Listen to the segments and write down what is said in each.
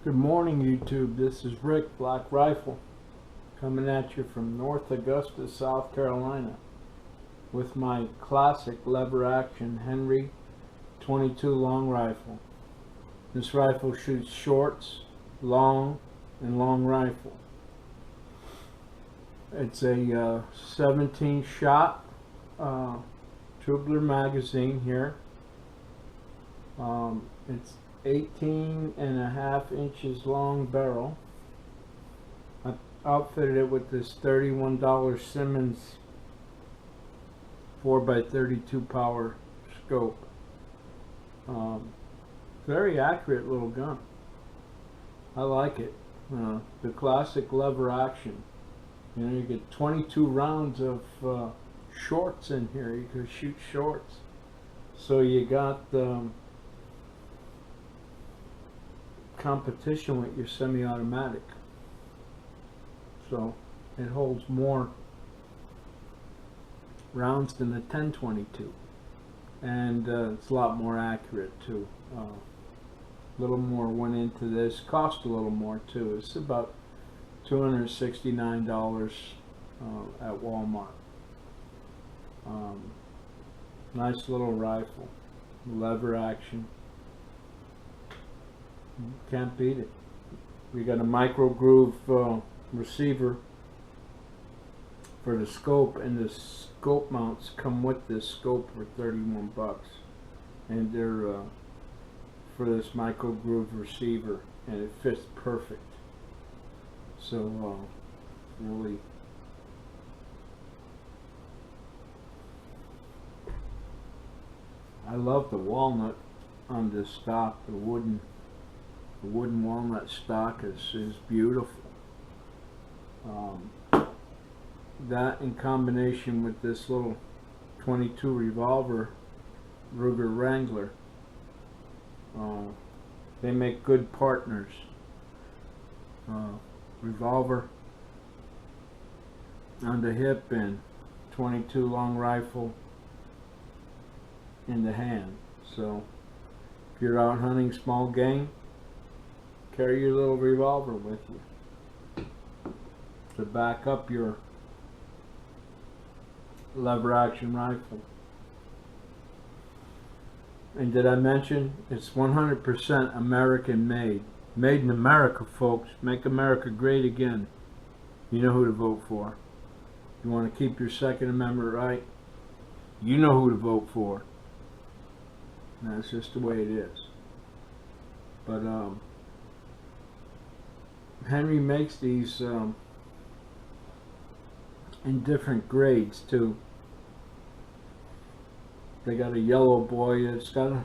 Good morning, YouTube. This is Rick, Black Rifle, coming at you from North Augusta, South Carolina, with my classic lever action Henry 22 long rifle. This rifle shoots shorts, long, and long rifle. It's a 17 shot tubular magazine here. It's 18.5 inches long barrel. I outfitted it with this $31 Simmons 4x32 power scope. Very accurate little gun. I like it. The classic lever action. You know, you get 22 rounds of shorts in here. You can shoot shorts. So you got competition with your semi-automatic, so it holds more rounds than the 10-22, and it's a lot more accurate too. A little more went into this, cost a little more too. It's about $269 at Walmart. Nice little rifle, lever action. Can't beat it. We got a micro groove receiver for the scope, and the scope mounts come with this scope for 31 bucks, and they're for this micro groove receiver, and it fits perfect. So really, I love the walnut on this stock. The wooden walnut stock is beautiful. That in combination with this little 22 revolver Ruger Wrangler, they make good partners. Revolver on the hip and 22 long rifle in the hand. So if you're out hunting small game, carry your little revolver with you to back up your lever action rifle. And did I mention it's 100% American made? Made in America, folks. Make America great again. You know who to vote for. You want to keep your Second Amendment right? You know who to vote for. And that's just the way it is. But Henry makes these in different grades too. They got a yellow boy that's got a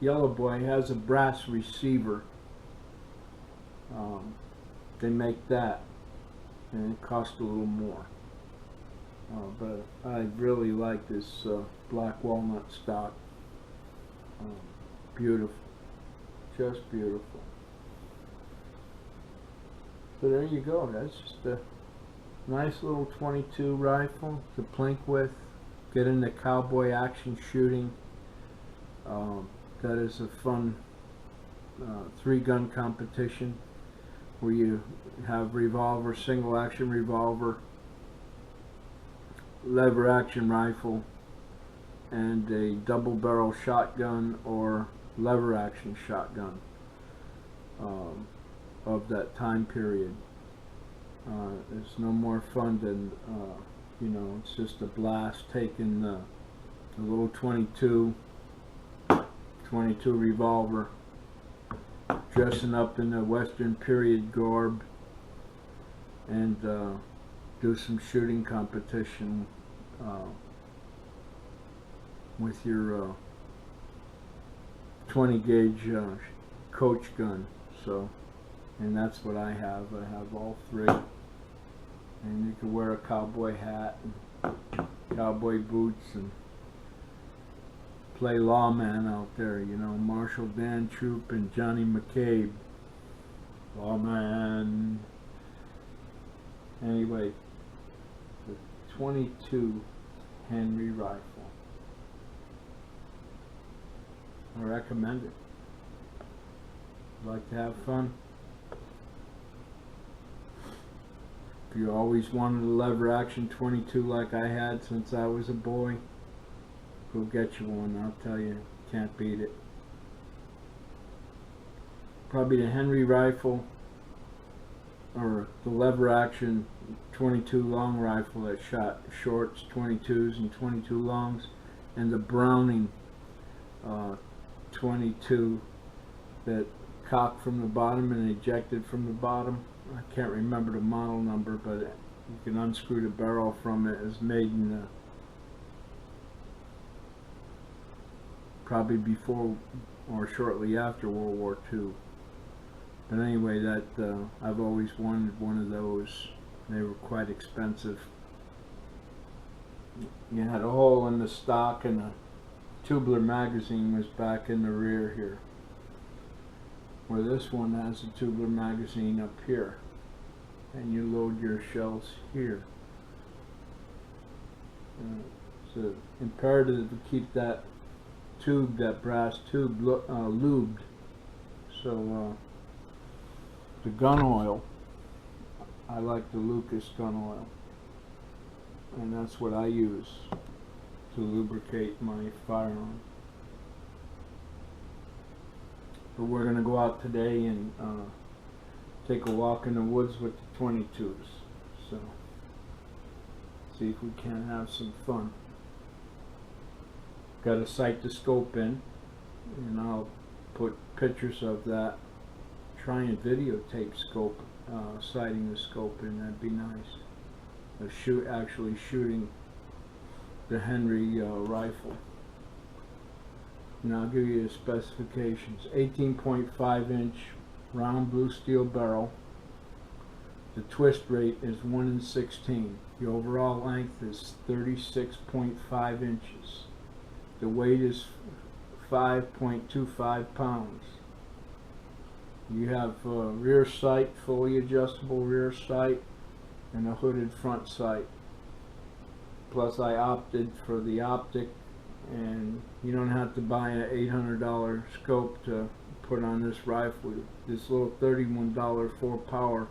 yellow boy has a brass receiver. They make that, and it costs a little more. But I really like this black walnut stock. Beautiful, just beautiful. So there you go. That's just a nice little 22 rifle to plink with, get into cowboy action shooting. That is a fun 3-gun competition where you have revolver, single action revolver, lever action rifle, and a double barrel shotgun or lever action shotgun of that time period. It's no more fun than you know, it's just a blast taking the little 22 revolver, dressing up in the Western period garb, and do some shooting competition with your 20 gauge coach gun. So, and that's what I have. I have all three, and you can wear a cowboy hat and cowboy boots and play lawman out there, you know, Marshall Dan Troop and Johnny McCabe. Lawman. Anyway, the 22 Henry rifle. I recommend it. Like to have fun. If you always wanted a lever action 22 like I had since I was a boy, go get you one. I'll tell you, can't beat it. Probably the Henry rifle, or the lever action 22 long rifle that shot shorts, 22s and 22 longs, and the Browning 22 that cocked from the bottom and ejected from the bottom. I can't remember the model number, but you can unscrew the barrel from it. It's made in probably before or shortly after World War II. But anyway, that I've always wanted one of those. They were quite expensive. You had a hole in the stock, and a tubular magazine was back in the rear here, where this one has a tubular magazine up here, and you load your shells here. It's imperative to keep that tube, that brass tube, lubed. So the gun oil, I like the Lucas gun oil, and that's what I use to lubricate my firearm. But we're going to go out today and take a walk in the woods with the 22s. So, see if we can have some fun. Got to sight the scope in, and I'll put pictures of that. Try and videotape scope, sighting the scope in. That'd be nice. Actually shooting the Henry rifle. And I'll give you the specifications. 18.5 inch round blue steel barrel. The twist rate is 1 in 16. The overall length is 36.5 inches. The weight is 5.25 pounds. You have rear sight, fully adjustable rear sight, and a hooded front sight. Plus I opted for the optic, and you don't have to buy an $800 scope to put on this rifle. This little $31 4-power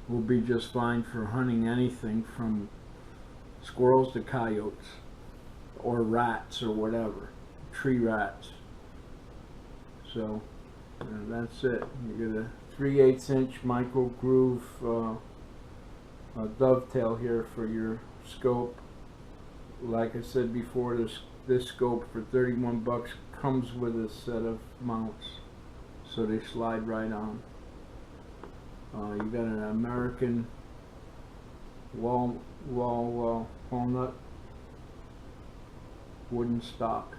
will be just fine for hunting anything from squirrels to coyotes, or rats, or whatever, tree rats. So that's it. You get a 3/8 inch micro groove dovetail here for your scope. Like I said before, this scope for 31 bucks comes with a set of mounts, so they slide right on. You got an American walnut wooden stock.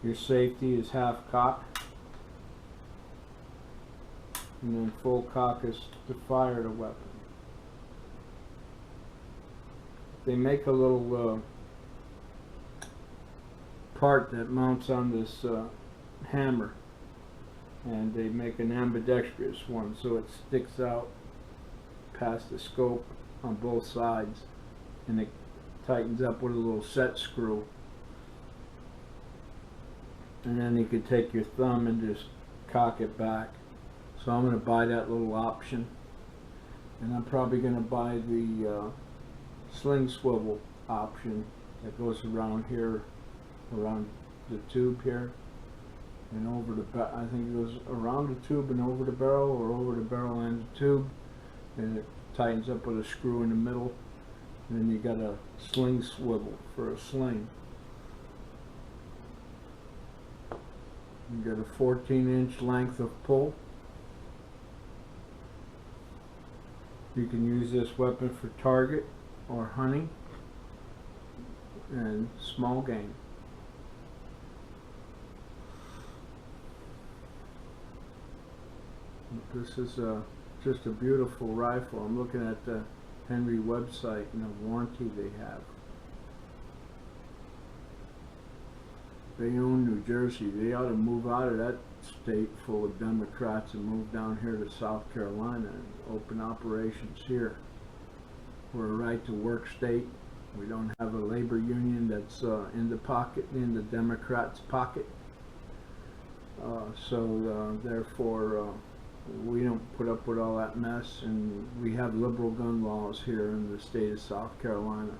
Your safety is half cock, and then full cock is to fire the weapon. They make a little part that mounts on this hammer, and they make an ambidextrous one, so it sticks out past the scope on both sides, and it tightens up with a little set screw. And then you could take your thumb and just cock it back. So I'm going to buy that little option, and I'm probably going to buy the sling swivel option that goes around here, around the tube here, and over the I think it goes around the tube and over the barrel, or over the barrel and the tube, and it tightens up with a screw in the middle. And then you got a sling swivel for a sling. You got a 14-inch length of pull. You can use this weapon for target or hunting and small game. This is just a beautiful rifle. I'm looking at the Henry website and the warranty they have. Bayonne, New Jersey. They ought to move out of that state full of Democrats and move down here to South Carolina and open operations here. We're a right to work state. We don't have a labor union that's in the Democrats' pocket. Therefore, we don't put up with all that mess, and we have liberal gun laws here in the state of South Carolina.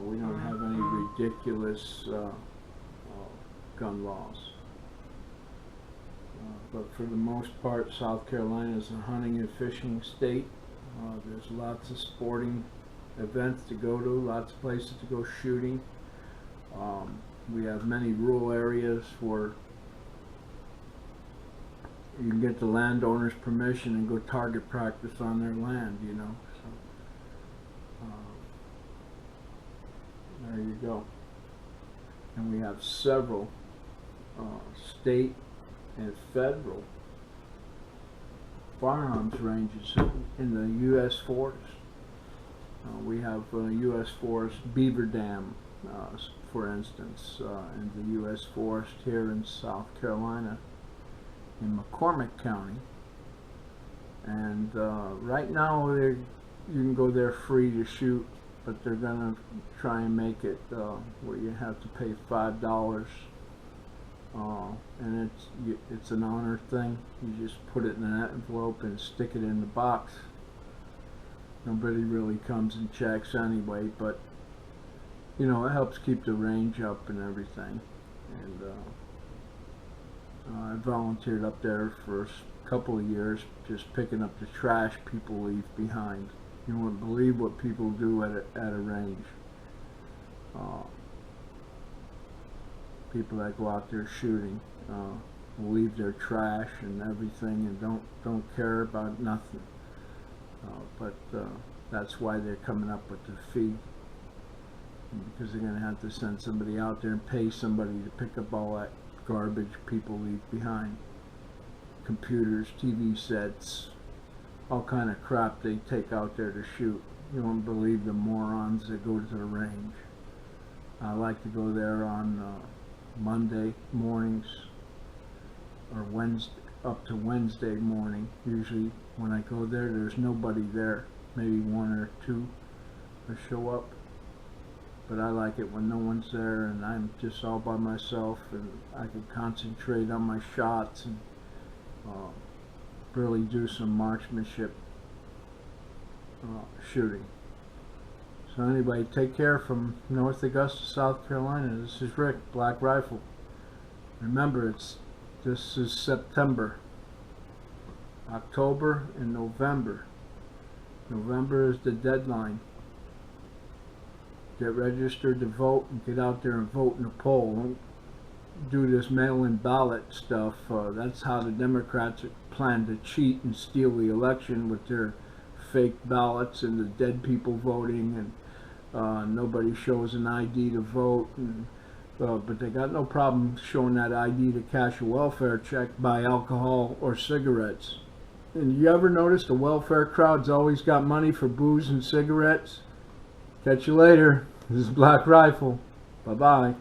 We don't have any ridiculous gun laws. But for the most part, South Carolina is a hunting and fishing state. There's lots of sporting events to go to, lots of places to go shooting. We have many rural areas where you can get the landowner's permission and go target practice on their land, you know. So, there you go. And we have several state and federal firearms ranges in the U.S. forest. We have U.S. forest Beaver Dam, for instance, in the U.S. forest here in South Carolina, in McCormick County. And right now you can go there free to shoot, but they're gonna try and make it where you have to pay $5, and it's an honor thing. You just put it in an envelope and stick it in the box. Nobody really comes and checks anyway, but you know, it helps keep the range up and everything. And I volunteered up there for a couple of years, just picking up the trash people leave behind. You wouldn't believe what people do at a range. People that go out there shooting will leave their trash and everything and don't care about nothing. But that's why they're coming up with the fee, because they're going to have to send somebody out there and pay somebody to pick up all that garbage people leave behind. Computers, TV sets, all kind of crap they take out there to shoot. You won't believe the morons that go to the range. I like to go there on Monday mornings or Wednesday, up to Wednesday morning. Usually when I go there, there's nobody there. Maybe one or two will show up. But I like it when no one's there and I'm just all by myself, and I can concentrate on my shots and really do some marksmanship shooting. So anyway, take care from North Augusta, South Carolina. This is Rick, Black Rifle. Remember, this is September. October and November. November is the deadline. Get registered to vote and get out there and vote in the poll. Don't do this mail-in ballot stuff. That's how the Democrats plan to cheat and steal the election, with their fake ballots and the dead people voting, and nobody shows an ID to vote. And, but they got no problem showing that ID to cash a welfare check, buy alcohol or cigarettes. And you ever notice the welfare crowd's always got money for booze and cigarettes? Catch you later. This is Black Rifle. Bye-bye.